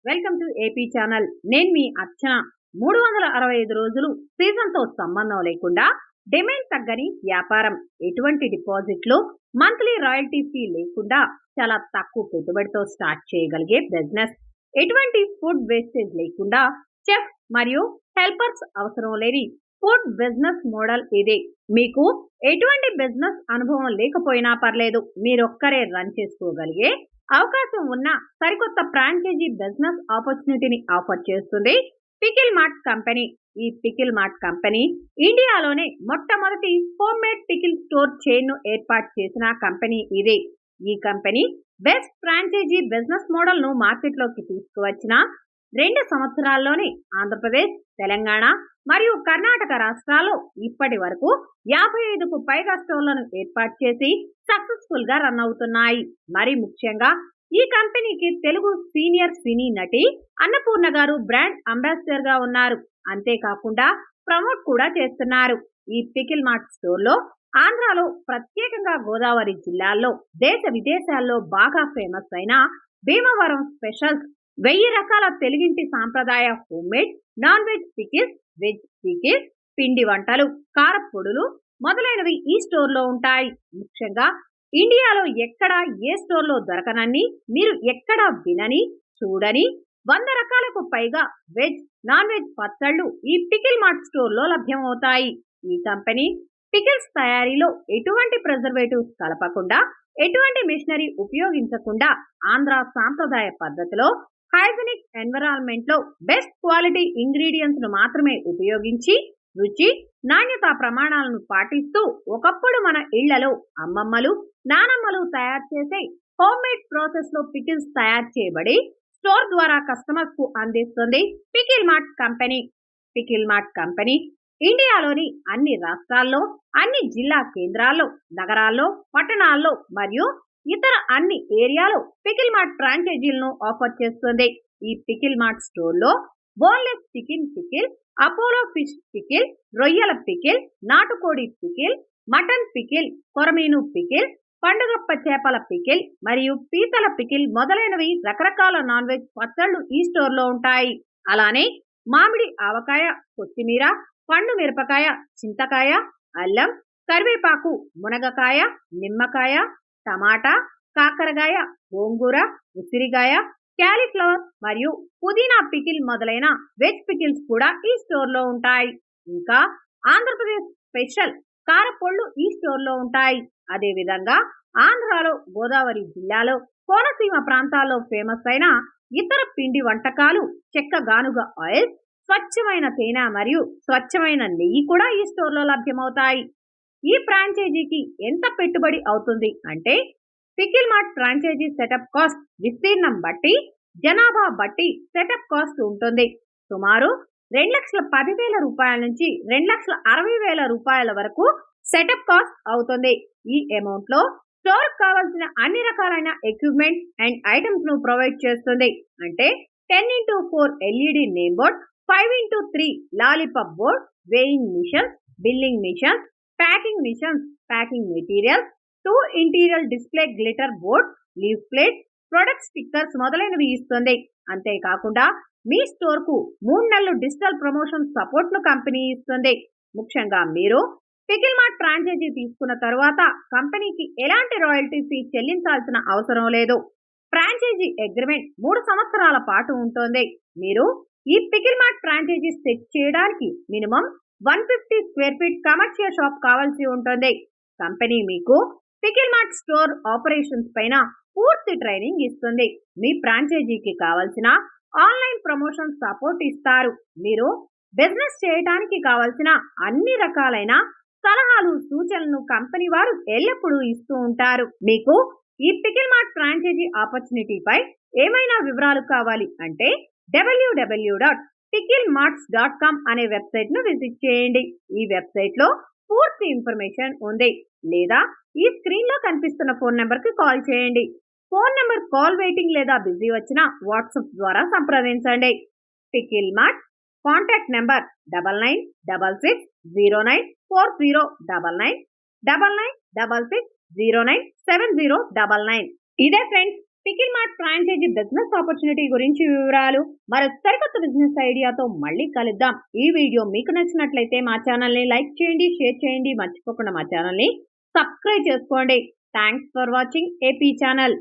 Welcome to AP channel. నేను మీ అర్చన. 365 రోజులు సీజన్తో సంబంధం లేకుండా డిమాండ్ తగ్గని వ్యాపారం. ఎటువంటి డిపాజిట్లు, మంత్లీ రాయల్టీ ఫీ లేకుండా చాలా తక్కువ పెట్టుబడితో స్టార్ట్ చేయగలిగే బిజినెస్. ఎటువంటి ఫుడ్ వేస్టేజ్ లేకుండా చెఫ్ మరియు హెల్పర్స్ అవసరం లేని ఫుడ్ బిజినెస్ మోడల్ ఇది. మీకు ఎటువంటి బిజినెస్ అనుభవం లేకపోయినా పర్లేదు, మీరొక్కరే రన్ చేసుకోగలిగే అవకాశం ఉన్న సరికొత్త ఫ్రాంచైజీ బిజినెస్ ఆపర్చునిటీని ఆఫర్ చేస్తుంది పికిల్ మార్ట్ కంపెనీ. ఈ పికిల్ మార్ట్ కంపెనీ ఇండియాలోనే మొట్టమొదటి home made pickle store chain ను ఏర్పాటు చేసిన కంపెనీ ఇది. ఈ company best franchise business model ను మార్కెట్లోకి తీసుకువచ్చిన 2 సంవత్సరాల్లోనే ఆంధ్రప్రదేశ్, తెలంగాణ మరియు కర్ణాటక రాష్ట్రాల్లో ఇప్పటి వరకు 55కు పైగా స్టోర్లను ఏర్పాటు చేసి సక్సెస్ఫుల్ గా రన్ అవుతున్నాయి. మరి ముఖ్యంగా ఈ కంపెనీకి తెలుగు సీనియర్ సినీ నటి అన్నపూర్ణ గారు బ్రాండ్ అంబాసిడర్ గా ఉన్నారు. అంతేకాకుండా ప్రమోట్ కూడా చేస్తున్నారు. ఈ పికిల్ మార్ట్ స్టోర్ లో ఆంధ్రాలో, ప్రత్యేకంగా గోదావరి జిల్లాల్లో, దేశ విదేశాల్లో బాగా ఫేమస్ అయిన భీమవరం స్పెషల్స్, 1000 రకాల తెలుగింటి సాంప్రదాయ homemade non veg pickles, veg pickles, పిండి వంటలు, కారపొడులు మొదలైనవి ఈ స్టోర్ లో ఉంటాయి. ముఖ్యంగా ఇండియాలో ఎక్కడ ఏ స్టోర్ లో దొరకనన్ని, మీరు ఎక్కడ వినని, చూడని 100 రకాలకు పైగా వెజ్, నాన్ వెజ్ పచ్చళ్ళు ఈ పికిల్ మార్ట్ స్టోర్ లో లభ్యమవుతాయి. ఈ కంపెనీ పికిల్స్ తయారీలో ఎటువంటి ప్రిజర్వేటివ్స్ కలపకుండా, ఎటువంటి మిషనరీ ఉపయోగించకుండా ఆంధ్ర సాంప్రదాయ పద్ధతిలో హైజెనిక్ ఎన్విరాన్మెంట్ లో బెస్ట్ క్వాలిటీ ఇంగ్రీడియంట్స్ ను మాత్రమే ఉపయోగించి రుచి, నాణ్యత ప్రమాణాలను పాటిస్తూ ఒకప్పుడు మన ఇళ్లలో అమ్మమ్మలు, నానమ్మలు తయారు చేసే హోమ్ మేడ్ ప్రాసెస్ లో పికిల్స్ తయారు చేయబడి స్టోర్ ద్వారా కస్టమర్స్ కు అందిస్తుంది pickle mart company. Pickle mart company ఇండియాలోని అన్ని రాష్ట్రాల్లో, అన్ని జిల్లా కేంద్రాల్లో, నగరాల్లో, పట్టణాల్లో మరియు ఇతర అన్ని ఏరియాలో పికిల్ మార్ట్ ఫ్రాంచైజీలను ఆఫర్ చేస్తుంది. ఈ పికిల్ మార్ట్ స్టోర్ లో boneless chicken pickle, Apollo fish pickle, రొయ్యల పికిల్, నాటుకోడి పికిల్, మటన్ పికిల్, కొరమీను పికిల్, పండుగప్ప చేపల పికిల్ మరియు పీతల పికిల్ మొదలైనవి రకరకాల నాన్ వెజ్ పచ్చళ్ళు ఈ స్టోర్ లో ఉంటాయి. అలానే మామిడి, ఆవకాయ, కొత్తిమీర, పండు మిరపకాయ, చింతకాయ, అల్లం, కరివేపాకు, మునగకాయ, నిమ్మకాయ, టమాటా, కాకరకాయ, గోంగూర, ఉసిరికాయ, క్యాలీఫ్లవర్ మరియు పుదీనా పికిల్ మొదలైన వెజ్ పికిల్స్ కూడా ఈ స్టోర్ లో ఉంటాయి. ఇంకా ఆంధ్రప్రదేశ్ స్పెషల్ కారపొళ్ళు ఈ స్టోర్ లో ఉంటాయి. అదే విధంగా ఆంధ్రాలో, గోదావరి జిల్లాలో, కోనసీమ ప్రాంతాల్లో ఫేమస్ అయిన ఇతర పిండి వంటకాలు, చెక్క గానుగ ఆయిల్, స్వచ్ఛమైన తేనె మరియు స్వచ్ఛమైన నెయ్యి కూడా ఈ స్టోర్ లో లభ్యమవుతాయి. ఈ ఫ్రాంచైజీకి ఎంత పెట్టుబడి అవుతుంది అంటే, pickle mart franchise setup cost విస్తీర్ణం బట్టి, జనాభా బట్టి సెటప్ కాస్ట్ ఉంటుంది. సుమారు 2,10,000 రూపాయల నుంచి 2,60,000 రూపాయల వరకు సెటప్ కాస్ట్ అవుతుంది. ఈ అమౌంట్ లో స్టోర్ కావాల్సిన అన్ని రకాలైన ఎక్విప్మెంట్ అండ్ ఐటమ్స్ ను ప్రొవైడ్ చేస్తుంది. అంటే 10x4 LED name board, 5x3 lollipop board, weighing machines, billing machines, packing machines, packing materials, 2 interior display glitter board, leave plates, product stickers మొదలైనవి ఇస్తుంది. అంతేకాకుండా మీ స్టోర్ కు 3 నెలలు డిజిటల్ ప్రమోషన్ సపోర్ట్ ను company ఇస్తుంది. ముఖ్యంగా మీరు పికిల్ మార్ట్ ఫ్రాంచైజీ తీసుకున్న తరువాత కంపెనీకి ఎలాంటి రాయల్టీ ఫీ చెల్లించాల్సిన అవసరం లేదు. ఫ్రాంచైజీ అగ్రిమెంట్ 3 సంవత్సరాల పాటు ఉంటుంది. మీరు ఈ పికిల్ మార్ట్ ఫ్రాంచైజీ సెట్ చేయడానికి minimum 150 square feet commercial shop కావాల్సి ఉంటుంది. కంపెనీ మీకు పికిల్ మార్ట్ స్టోర్ ఆపరేషన్స్ పైన పూర్తి ట్రైనింగ్ ఇస్తుంది. మీ ఫ్రాంచైజీకి కావాల్సిన ఆన్లైన్ ప్రమోషన్ సపోర్ట్ ఇస్తారు. మీరు బిజినెస్ చేయడానికి కావాల్సిన అన్ని రకాలైన సలహాలు, సూచనలను కంపెనీ వారు ఎల్లప్పుడూ ఇస్తూ ఉంటారు. మీకు ఈ పికిల్ మార్ట్ ఫ్రాంచైజీ ఆపర్చునిటీపై ఏమైనా వివరాలు కావాలి అంటే www.picklemarts.com అనే వెబ్సైట్ ను విజిట్ చేయండి. ఈ వెబ్సైట్ లో పూర్తి ఇన్ఫర్మేషన్ ఉంది. లేదా ఈ స్క్రీన్ లో కనిపిస్తున్న ఫోన్ నెంబర్ కి కాల్ చేయండి. ఫోన్ నెంబర్ కాల్ వెయిటింగ్ లేదా బిజీ వచ్చినా వాట్సాప్ ద్వారా సంప్రదించండి. Pickle mart contact number 9966094099 9966097099. ఇదే friends pickle mart franchise business opportunity గురించి వివరాలు మరో సరికొత్త బిజినెస్ ఐడియాతో మళ్ళీ కలుద్దాం. ఈ వీడియో మీకు నచ్చినట్లయితే మా ఛానల్ ని లైక్ చేయండి, షేర్ చేయండి, మర్చిపోకుండా మా ఛానల్ ని సబ్స్క్రైబ్ చేసుకోండి. Thanks for watching AP channel.